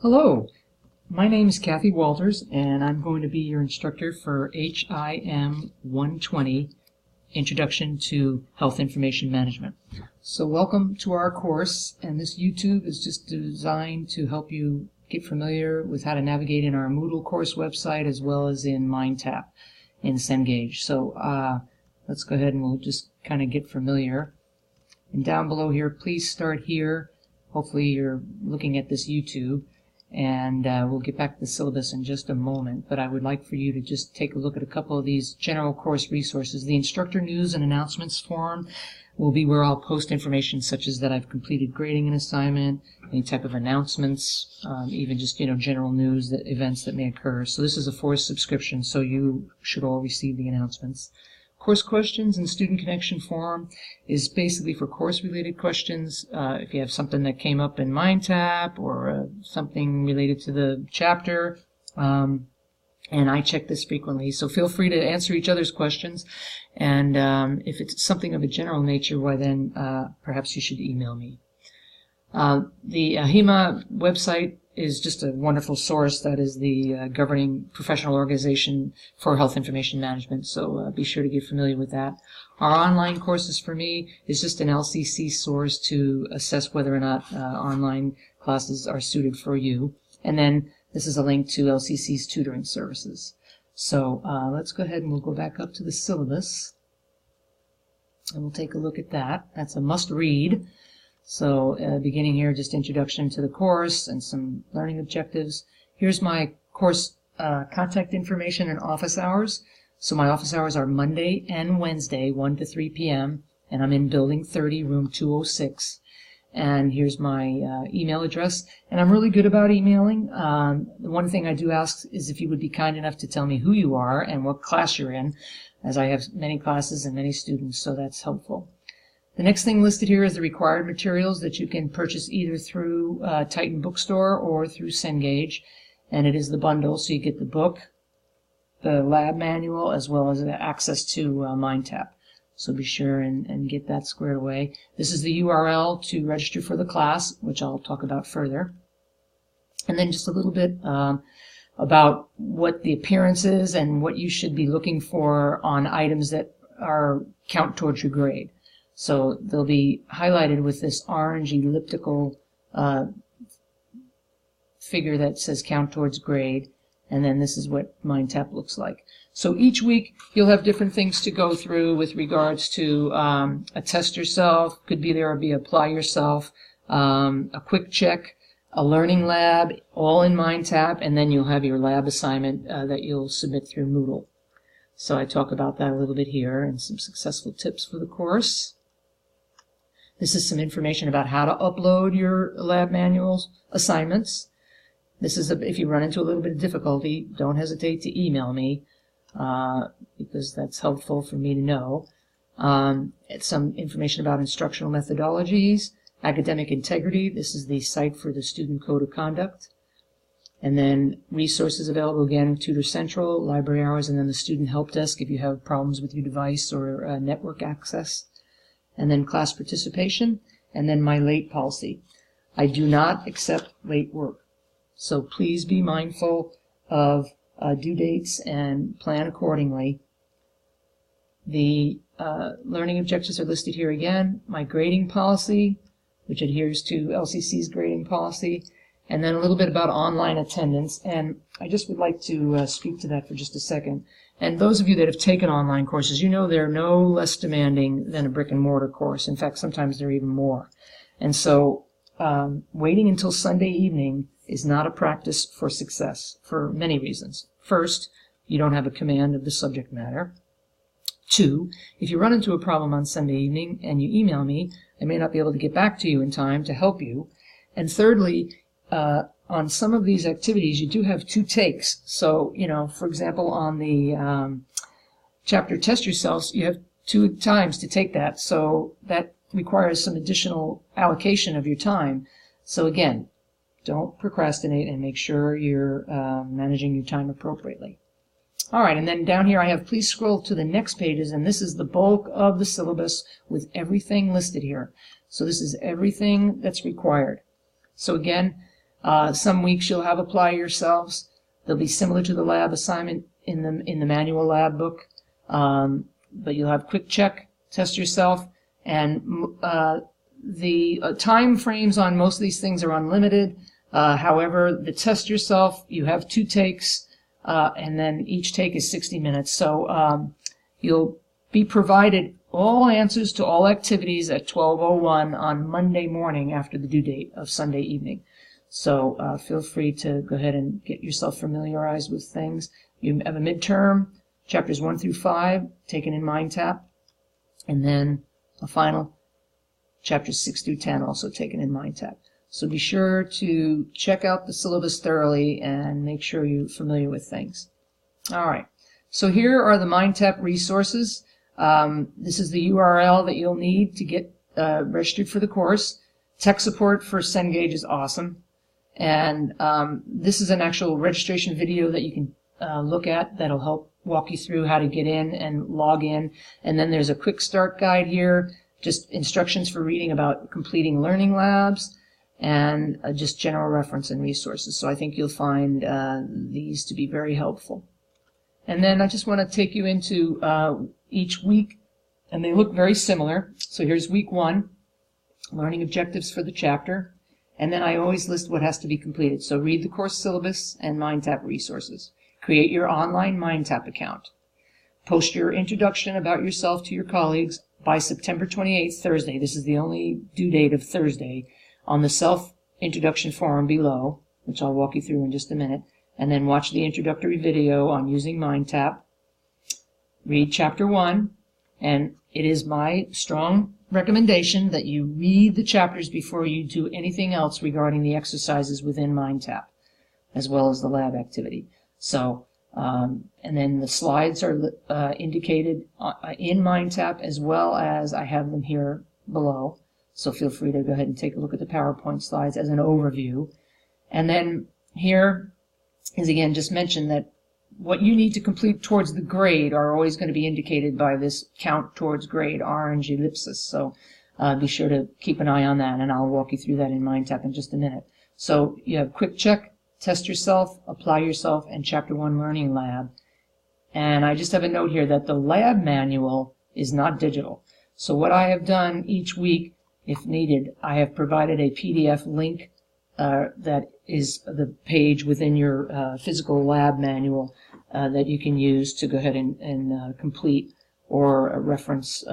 Hello, my name is Kathy Walters, and I'm going to be your instructor for HIM 120, Introduction to Health Information Management. So welcome to our course, and this YouTube is just designed to help you get familiar with how to navigate in our Moodle course website as well as in MindTap in Cengage. So let's go ahead and we'll just kind of get familiar. And down below here, please start here. Hopefully you're looking at this YouTube. And we'll get back to the syllabus in just a moment, but I would like for you to just take a look at a couple of these general course resources. The Instructor News and Announcements forum will be where I'll post information such as that I've completed grading an assignment, any type of announcements, even just general news, that events that may occur. So this is a forced subscription, so you should all receive the announcements. Course Questions and Student Connection Forum is basically for course-related questions. If you have something that came up in MindTap or something related to the chapter, and I check this frequently, so feel free to answer each other's questions. And if it's something of a general nature, why then perhaps you should email me. The HIMA website is just a wonderful source. That is the governing professional organization for health information management, so be sure to get familiar with that. Our online courses for me is just an LCC source to assess whether or not online classes are suited for you. And then this is a link to LCC's tutoring services. So let's go ahead and we'll go back up to the syllabus and we'll take a look at that. That's a must read. So beginning here, just introduction to the course and some learning objectives. Here's my course contact information and office hours. So my office hours are Monday and Wednesday, 1 to 3 p.m., and I'm in Building 30, Room 206. And here's my email address. And I'm really good about emailing. The one thing I do ask is if you would be kind enough to tell me who you are and what class you're in, as I have many classes and many students, so that's helpful. The next thing listed here is the required materials that you can purchase either through Titan Bookstore or through Cengage, and it is the bundle, so you get the book, the lab manual, as well as access to MindTap. So be sure and get that squared away. This is the URL to register for the class, which I'll talk about further. And then just a little bit about what the appearance is and what you should be looking for on items that count towards your grade. So they'll be highlighted with this orange elliptical figure that says count towards grade, and then this is what MindTap looks like. So each week you'll have different things to go through with regards to a test yourself, could be there or be apply yourself, a quick check, a learning lab, all in MindTap, and then you'll have your lab assignment that you'll submit through Moodle. So I talk about that a little bit here and some successful tips for the course. This is some information about how to upload your lab manuals assignments. This is if you run into a little bit of difficulty, don't hesitate to email me because that's helpful for me to know. It's some information about instructional methodologies, academic integrity. This is the site for the Student Code of Conduct. And then resources available again, Tutor Central, library hours, and then the Student Help Desk if you have problems with your device or network access. And then class participation, and then my late policy. I do not accept late work. So please be mindful of due dates and plan accordingly. The learning objectives are listed here again. My grading policy, which adheres to LCC's grading policy, and then a little bit about online attendance. And I just would like to speak to that for just a second. And those of you that have taken online courses, you know they're no less demanding than a brick and mortar course. In fact, sometimes they're even more. And so waiting until Sunday evening is not a practice for success for many reasons. First, you don't have a command of the subject matter. Two, if you run into a problem on Sunday evening and you email me, I may not be able to get back to you in time to help you. And thirdly, on some of these activities, you do have 2 takes. So, for example, on the chapter Test Yourselves, you have 2 times to take that. So that requires some additional allocation of your time. So again, don't procrastinate and make sure you're managing your time appropriately. All right, and then down here I have please scroll to the next pages, and this is the bulk of the syllabus with everything listed here. So this is everything that's required. So again, Some weeks you'll have apply yourselves. They'll be similar to the lab assignment in the manual lab book, but you'll have quick check, test yourself, and the time frames on most of these things are unlimited. However, the test yourself, you have 2 takes, and then each take is 60 minutes. So you'll be provided all answers to all activities at 12:01 on Monday morning after the due date of Sunday evening. So feel free to go ahead and get yourself familiarized with things. You have a midterm, chapters 1 through 5, taken in MindTap, and then a final, chapters 6 through 10, also taken in MindTap. So be sure to check out the syllabus thoroughly and make sure you're familiar with things. All right, so here are the MindTap resources. This is the URL that you'll need to get registered for the course. Tech support for Cengage is awesome. And this is an actual registration video that you can look at that'll help walk you through how to get in and log in. And then there's a quick start guide here, just instructions for reading about completing learning labs, and just general reference and resources. So I think you'll find these to be very helpful. And then I just want to take you into each week, and they look very similar. So here's week 1, learning objectives for the chapter. And then I always list what has to be completed. So read the course syllabus and MindTap resources. Create your online MindTap account. Post your introduction about yourself to your colleagues by September 28th, Thursday. This is the only due date of Thursday, on the self-introduction forum below, which I'll walk you through in just a minute. And then watch the introductory video on using MindTap. Read chapter 1, and it is my strong recommendation that you read the chapters before you do anything else regarding the exercises within MindTap, as well as the lab activity. So, and then the slides are indicated in MindTap, as well as I have them here below. So feel free to go ahead and take a look at the PowerPoint slides as an overview. And then here is again just mentioned that what you need to complete towards the grade are always going to be indicated by this count towards grade, orange ellipsis. So be sure to keep an eye on that, and I'll walk you through that in MindTap in just a minute. So you have quick check, test yourself, apply yourself, and chapter 1 learning lab. And I just have a note here that the lab manual is not digital. So what I have done each week, if needed, I have provided a PDF link that is the page within your physical lab manual that you can use to go ahead and complete, or reference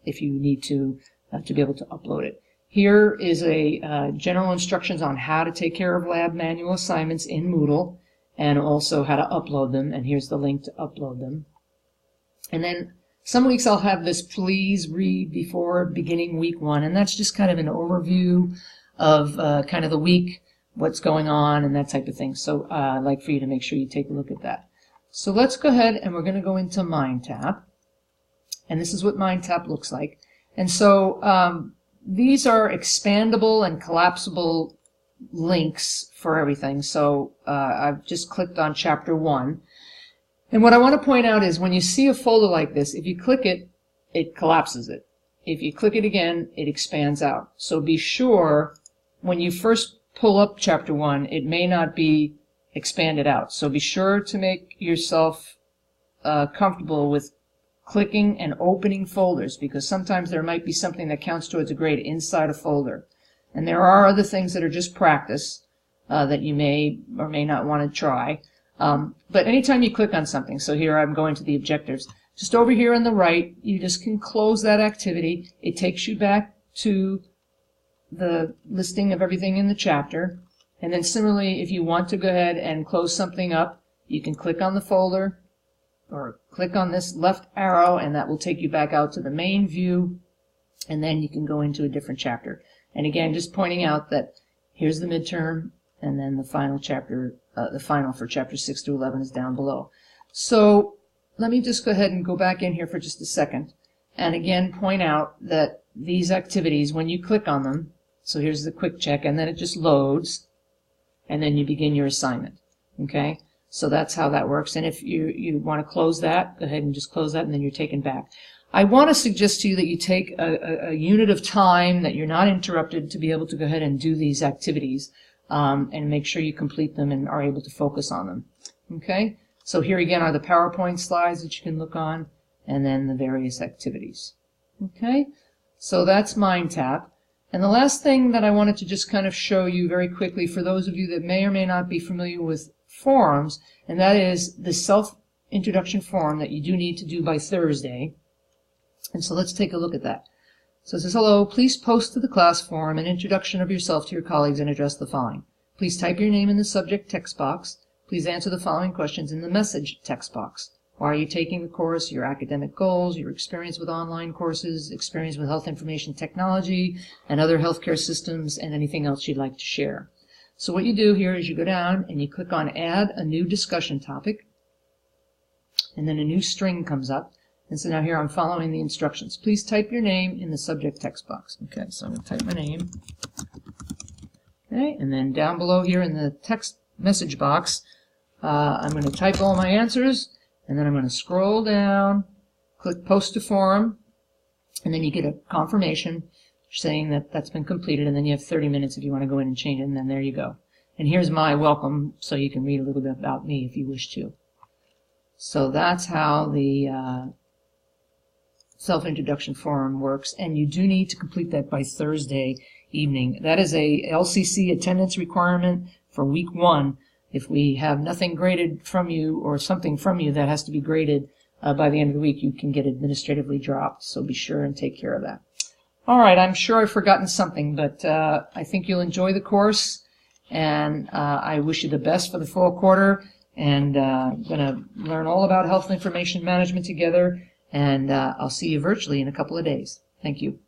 if you need to be able to upload it. Here is a general instructions on how to take care of lab manual assignments in Moodle, and also how to upload them, and here's the link to upload them. And then some weeks I'll have this please read before beginning week 1, and that's just kind of an overview of kind of the week, what's going on, and that type of thing. So I'd like for you to make sure you take a look at that. So let's go ahead and we're going to go into MindTap, and this is what MindTap looks like. And so these are expandable and collapsible links for everything. So I've just clicked on chapter 1. And what I want to point out is when you see a folder like this, if you click it, it collapses it. If you click it again, it expands out. So be sure when you first pull up chapter 1, it may not be expanded out. So be sure to make yourself comfortable with clicking and opening folders, because sometimes there might be something that counts towards a grade inside a folder. And there are other things that are just practice that you may or may not want to try. But anytime you click on something, so here I'm going to the objectives, just over here on the right, you just can close that activity. It takes you back to the listing of everything in the chapter. And then similarly, if you want to go ahead and close something up, you can click on the folder or click on this left arrow, and that will take you back out to the main view, and then you can go into a different chapter. And again, just pointing out that here's the midterm, and then the final chapter, the final for chapter 6 through 11 is down below. So let me just go ahead and go back in here for just a second, and again point out that these activities, when you click on them, so here's the quick check, and then it just loads, and then you begin your assignment. Okay? So that's how that works. And if you want to close that, go ahead and just close that, and then you're taken back. I want to suggest to you that you take a unit of time, that you're not interrupted, to be able to go ahead and do these activities. and make sure you complete them and are able to focus on them. Okay, so here again are the PowerPoint slides that you can look on, and then the various activities. Okay, so that's MindTap. And the last thing that I wanted to just kind of show you very quickly for those of you that may or may not be familiar with forums, and that is the self-introduction form that you do need to do by Thursday. And so let's take a look at that. So it says, hello, please post to the class forum an introduction of yourself to your colleagues and address the following. Please type your name in the subject text box. Please answer the following questions in the message text box. Why are you taking the course? Your academic goals, your experience with online courses, experience with health information technology and other healthcare systems, and anything else you'd like to share. So what you do here is you go down and you click on Add a New Discussion Topic, and then a new string comes up. And so now here I'm following the instructions. Please type your name in the subject text box. Okay, so I'm going to type my name. Okay, and then down below here in the text message box, I'm going to type all my answers. And then I'm going to scroll down, click Post to Forum, and then you get a confirmation saying that that's been completed, and then you have 30 minutes if you want to go in and change it, and then there you go. And here's my welcome, so you can read a little bit about me if you wish to. So that's how the self-introduction forum works, and you do need to complete that by Thursday evening. That is a LCC attendance requirement for week 1. If we have nothing graded from you or something from you that has to be graded by the end of the week, you can get administratively dropped. So be sure and take care of that. All right, I'm sure I've forgotten something, but I think you'll enjoy the course, and I wish you the best for the fall quarter. And I'm going to learn all about health information management together, and I'll see you virtually in a couple of days. Thank you.